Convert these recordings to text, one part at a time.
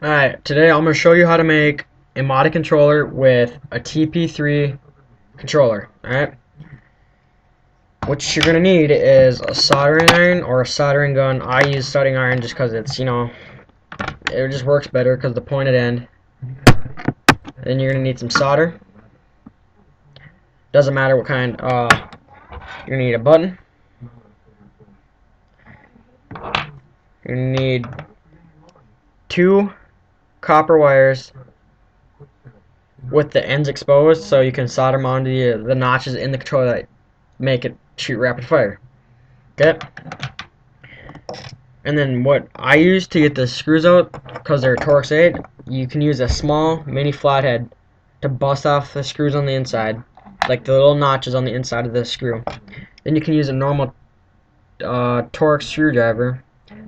Alright, today I'm going to show you how to make a modded controller with a TP3 controller. Alright, what you're going to need is a soldering iron or a soldering gun. I use soldering iron just because it's, it just works better because the pointed end. Then you're going to need some solder. Doesn't matter what kind. You're going to need a button. You're going to need two copper wires with the ends exposed so you can solder them onto the notches in the controller that make it shoot rapid fire. Okay? And then what I use to get the screws out, because they're Torqs 8, you can use a small mini flathead to bust off the screws on the inside, like the little notches on the inside of the screw. Then you can use a normal Torx screwdriver.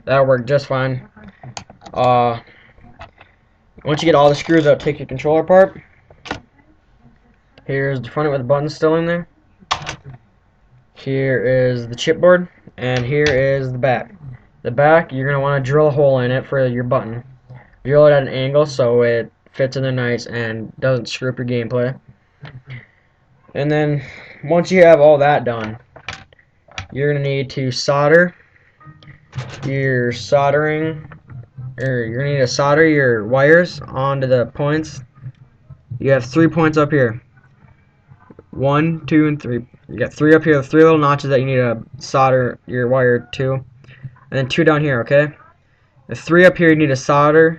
That'll work just fine. Once you get all the screws out, take your controller apart. Here's the front with the buttons still in there. Here is the chipboard, and here is the back. The back, you're going to want to drill a hole in it for your button. Drill it at an angle so it fits in there nice and doesn't screw up your gameplay. And then, once you have all that done, you're going to need to solder your you're going to need to solder your wires onto the points. You have 3 points up here. 1, 2, and 3. You got 3 up here, 3 little notches that you need to solder your wire to, and then 2 down here. Okay. The 3 up here you need to solder.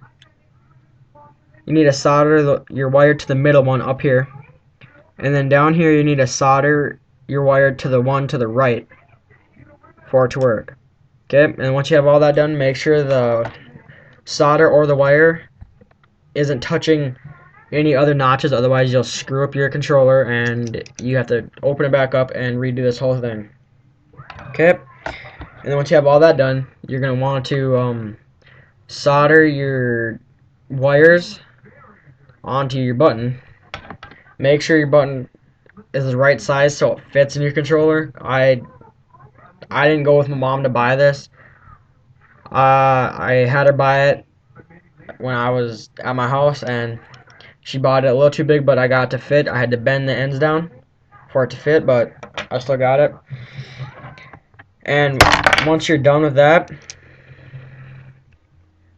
You need to solder your wire to the middle one up here, and then down here you need to solder your wire to the one to the right for it to work. Okay. And once you have all that done, make sure the solder or the wire isn't touching any other notches, otherwise you'll screw up your controller and you have to open it back up and redo this whole thing. Okay, and then once you have all that done, you're going to want to solder your wires onto your button. Make sure your button is the right size so it fits in your controller. I didn't go with my mom to buy this. I had her buy it when I was at my house, and she bought it a little too big, but I got it to fit. I had to bend the ends down for it to fit, but I still got it. And once you're done with that,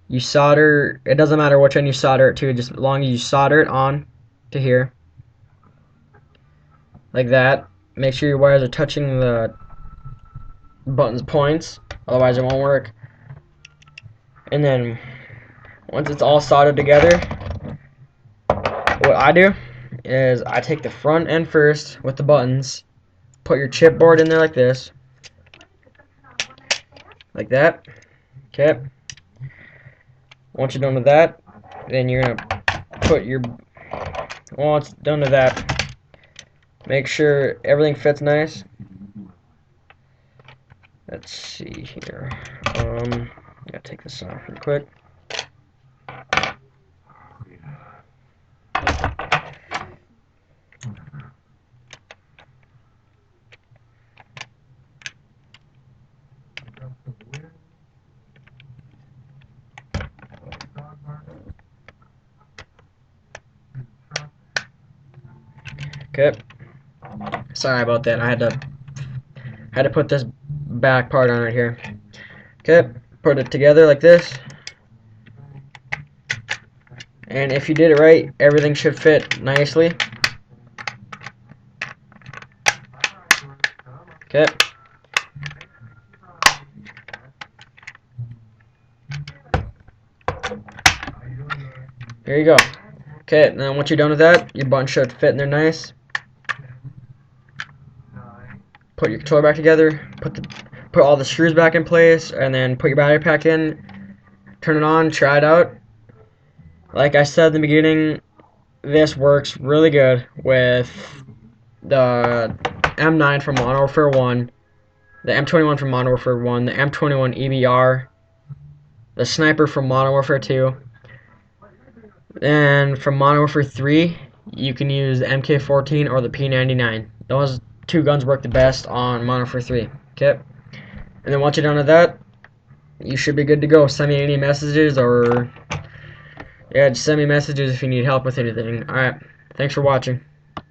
you solder. It doesn't matter which end you solder it to, just as long as you solder it on to here, like that. Make sure your wires are touching the button's points, otherwise it won't work. And then once it's all soldered together, what I do is I take the front end first with the buttons, put your chipboard in there like this, like that. Okay. Once you're done with that, then you're gonna put your. Once it's done with that, make sure everything fits nice. Let's see here. Gotta take this off real quick. Okay. Sorry about that. I had to put this back part on right here. Okay. Put it together like this. And if you did it right, everything should fit nicely. Okay. There you go. Okay, and then once you're done with that, your button should fit in there nice. Put your controller back together, put all the screws back in place, and then put your battery pack in, turn it on, try it out. Like I said in the beginning, this works really good with the M9 from Modern Warfare 1, the M21 from Modern Warfare 1, the M21 EBR, the sniper from Modern Warfare 2, and from Modern Warfare 3, you can use the MK14 or the P99. Those 2 guns work the best on Modern Warfare 3. Okay, and then once you're done with that, you should be good to go. Send me any messages or Yeah, just send me messages if you need help with anything. Alright, thanks for watching.